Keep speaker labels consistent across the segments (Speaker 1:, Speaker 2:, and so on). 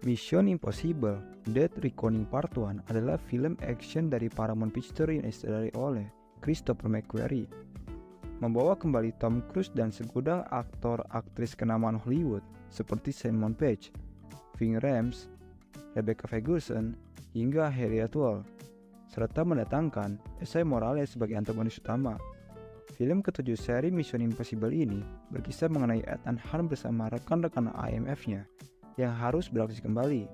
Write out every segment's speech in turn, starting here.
Speaker 1: Mission Impossible Dead Reckoning Part 1 adalah film action dari Paramount Pictures yang disutradarai oleh Christopher McQuarrie. Membawa kembali Tom Cruise dan segudang aktor-aktris kenamaan Hollywood seperti Simon Pegg, Ving Rhames, Rebecca Ferguson, hingga Hayley Atwell, serta mendatangkan Esai Morales sebagai antagonis utama. Film ketujuh seri Mission Impossible ini berkisah mengenai Ethan Hunt bersama rekan-rekan IMF-nya yang harus beraksi kembali.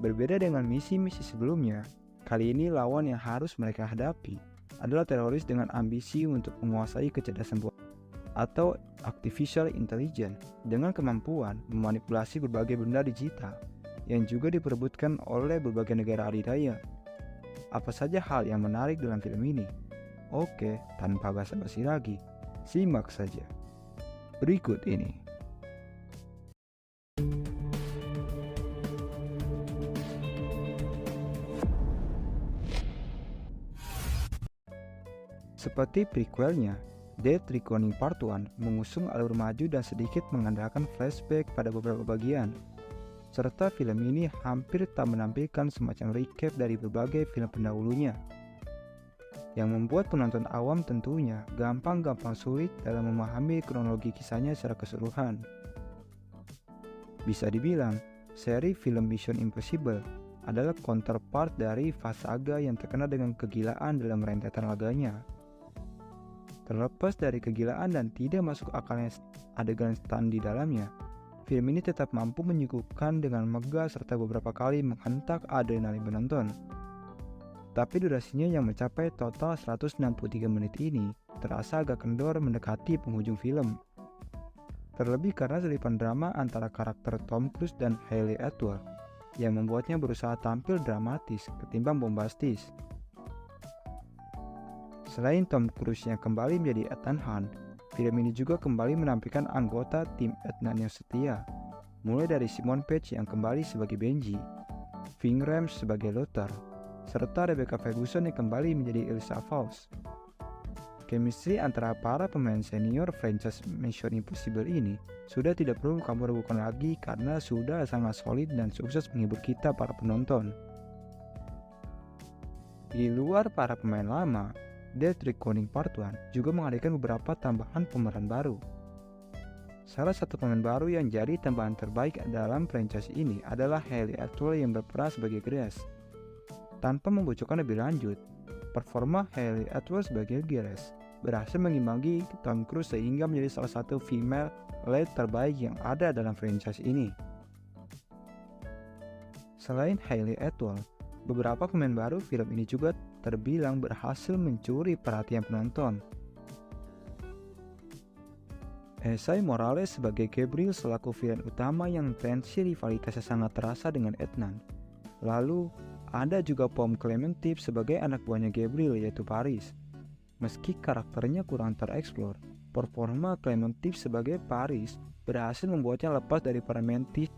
Speaker 1: Berbeda dengan misi-misi sebelumnya, kali ini lawan yang harus mereka hadapi adalah teroris dengan ambisi untuk menguasai kecerdasan buatan atau artificial intelligence dengan kemampuan memanipulasi berbagai benda digital yang juga diperebutkan oleh berbagai negara adidaya. Apa saja hal yang menarik dalam film ini? Oke, tanpa basa-basi lagi, simak saja berikut ini. Seperti prequelnya, Dead Reckoning Part 1 mengusung alur maju dan sedikit mengandalkan flashback pada beberapa bagian. Serta film ini hampir tak menampilkan semacam recap dari berbagai film pendahulunya, yang membuat penonton awam tentunya gampang sulit dalam memahami kronologi kisahnya secara keseluruhan. Bisa dibilang, seri film Mission Impossible adalah counterpart dari Fast Saga yang terkenal dengan kegilaan dalam rentetan laganya. Terlepas dari kegilaan dan tidak masuk akalnya adegan stunt di dalamnya, film ini tetap mampu menyuguhkan dengan megah serta beberapa kali menghentak adrenalin penonton. Tapi durasinya yang mencapai total 163 menit ini terasa agak kendor mendekati penghujung film. Terlebih karena selipan drama antara karakter Tom Cruise dan Hayley Atwell yang membuatnya berusaha tampil dramatis ketimbang bombastis. Selain Tom Cruise yang kembali menjadi Ethan Hunt, film ini juga kembali menampilkan anggota tim Ethan yang setia, mulai dari Simon Pegg yang kembali sebagai Benji, Ving Rhames sebagai Luther, serta Rebecca Ferguson yang kembali menjadi Elsa Faust. Chemistry antara para pemain senior franchise Mission Impossible ini sudah tidak perlu kamu ragukan lagi karena sudah sangat solid dan sukses menghibur kita para penonton. Di luar para pemain lama, Dead Reckoning Part 1 juga menghadirkan beberapa tambahan pemeran baru. Salah satu pemain baru yang jadi tambahan terbaik dalam franchise ini adalah Hayley Atwell yang berperan sebagai Grace. Tanpa membocorkan lebih lanjut, performa Hayley Atwell sebagai Grace berhasil mengimbangi Tom Cruise sehingga menjadi salah satu female lead terbaik yang ada dalam franchise ini. Selain Hayley Atwell, beberapa pemain baru film ini juga terbilang berhasil mencuri perhatian penonton. Esai Morales sebagai Gabriel selaku villain utama yang tensi rivalitasnya sangat terasa dengan Ethan. Lalu, ada juga Pom Clementine sebagai anak buahnya Gabriel yaitu Paris. Meski karakternya kurang tereksplor, performa Clementine sebagai Paris berhasil membuatnya lepas dari para mentis.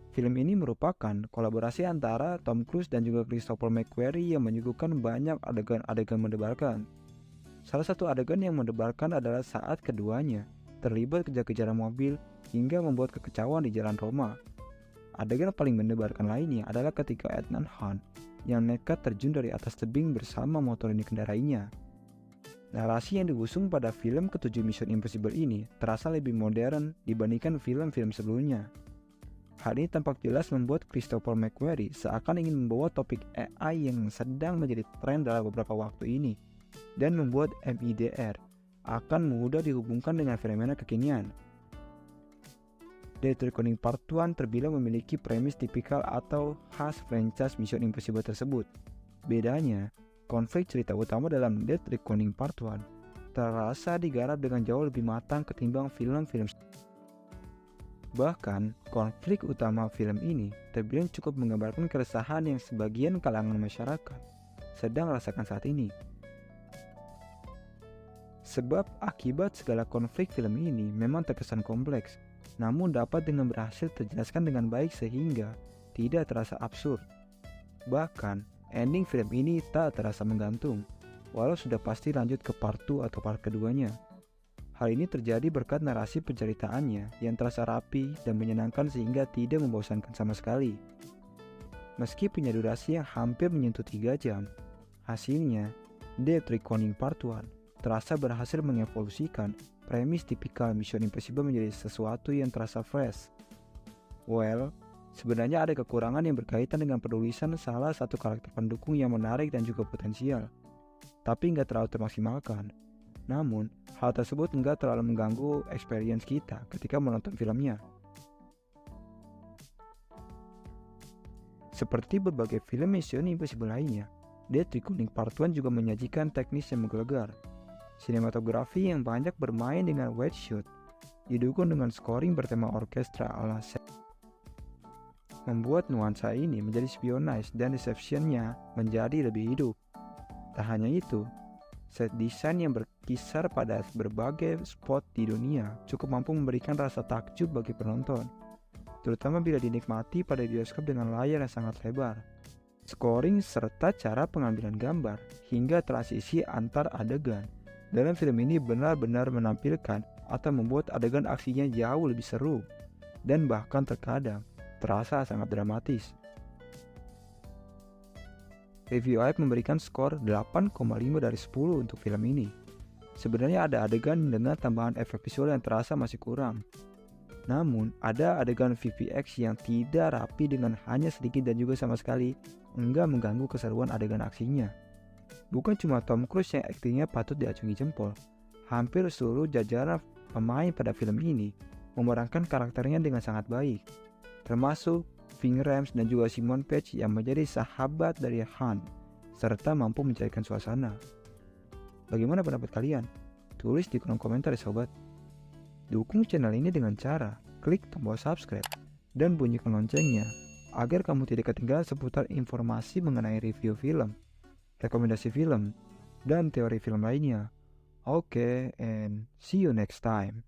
Speaker 1: Film ini merupakan kolaborasi antara Tom Cruise dan juga Christopher McQuarrie yang menyuguhkan banyak adegan-adegan mendebarkan. Salah satu adegan yang mendebarkan adalah saat keduanya terlibat kejar-kejaran mobil hingga membuat kekacauan di jalan Roma. Adegan paling mendebarkan lainnya adalah ketika Ethan Hunt yang nekat terjun dari atas tebing bersama motor yang dikendarainya. Narasi yang diusung pada film ketujuh Mission Impossible ini terasa lebih modern dibandingkan film-film sebelumnya. Hal ini tampak jelas membuat Christopher McQuarrie seakan ingin membawa topik AI yang sedang menjadi tren dalam beberapa waktu ini dan membuat MIDR akan mudah dihubungkan dengan fenomena kekinian. Dead Reckoning Part 1 terbilang memiliki premis tipikal atau khas franchise Mission Impossible tersebut. Bedanya, konflik cerita utama dalam Dead Reckoning Part 1 terasa digarap dengan jauh lebih matang ketimbang film-film. Bahkan, konflik utama film ini terbilang cukup menggambarkan keresahan yang sebagian kalangan masyarakat sedang rasakan saat ini. Sebab akibat segala konflik film ini memang terkesan kompleks, namun dapat dengan berhasil terjelaskan dengan baik sehingga tidak terasa absurd. Bahkan, ending film ini tak terasa menggantung, walau sudah pasti lanjut ke part 2 atau part keduanya. Hal ini terjadi berkat narasi penceritaannya yang terasa rapi dan menyenangkan sehingga tidak membosankan sama sekali. Meski punya durasi yang hampir menyentuh 3 jam, hasilnya Death Reckoning Part 1 terasa berhasil mengevolusikan premis tipikal Mission Impossible menjadi sesuatu yang terasa fresh. Well, sebenarnya ada kekurangan yang berkaitan dengan penulisan salah satu karakter pendukung yang menarik dan juga potensial, tapi nggak terlalu termaksimalkan. Namun, hal tersebut nggak terlalu mengganggu experience kita ketika menonton filmnya. Seperti berbagai film Mission Impossible lainnya, Death Reckoning Part 1 juga menyajikan teknis yang menggelegar. Sinematografi yang banyak bermain dengan wide shot, didukung dengan scoring bertema orkestra ala set, membuat nuansa ini menjadi spionage dan deception-nya menjadi lebih hidup. Tak hanya itu, set desain yang berkisar pada berbagai spot di dunia cukup mampu memberikan rasa takjub bagi penonton, terutama bila dinikmati pada bioskop dengan layar yang sangat lebar. Scoring serta cara pengambilan gambar hingga transisi antar adegan dalam film ini benar-benar menampilkan atau membuat adegan aksinya jauh lebih seru dan bahkan terkadang terasa sangat dramatis. Review IAB memberikan skor 8,5 dari 10 untuk film ini. Sebenarnya ada adegan dengan tambahan efek visual yang terasa masih kurang. Namun, ada adegan VFX yang tidak rapi dengan hanya sedikit dan juga sama sekali enggak mengganggu keseruan adegan aksinya. Bukan cuma Tom Cruise yang aktingnya patut diacungi jempol. Hampir seluruh jajaran pemain pada film ini memerankan karakternya dengan sangat baik, termasuk Ving Rhames dan juga Simon Pegg yang menjadi sahabat dari Han, serta mampu mencairkan suasana. Bagaimana pendapat kalian? Tulis di kolom komentar ya sobat. Dukung channel ini dengan cara klik tombol subscribe dan bunyikan loncengnya agar kamu tidak ketinggalan seputar informasi mengenai review film, rekomendasi film, dan teori film lainnya. Oke, and see you next time.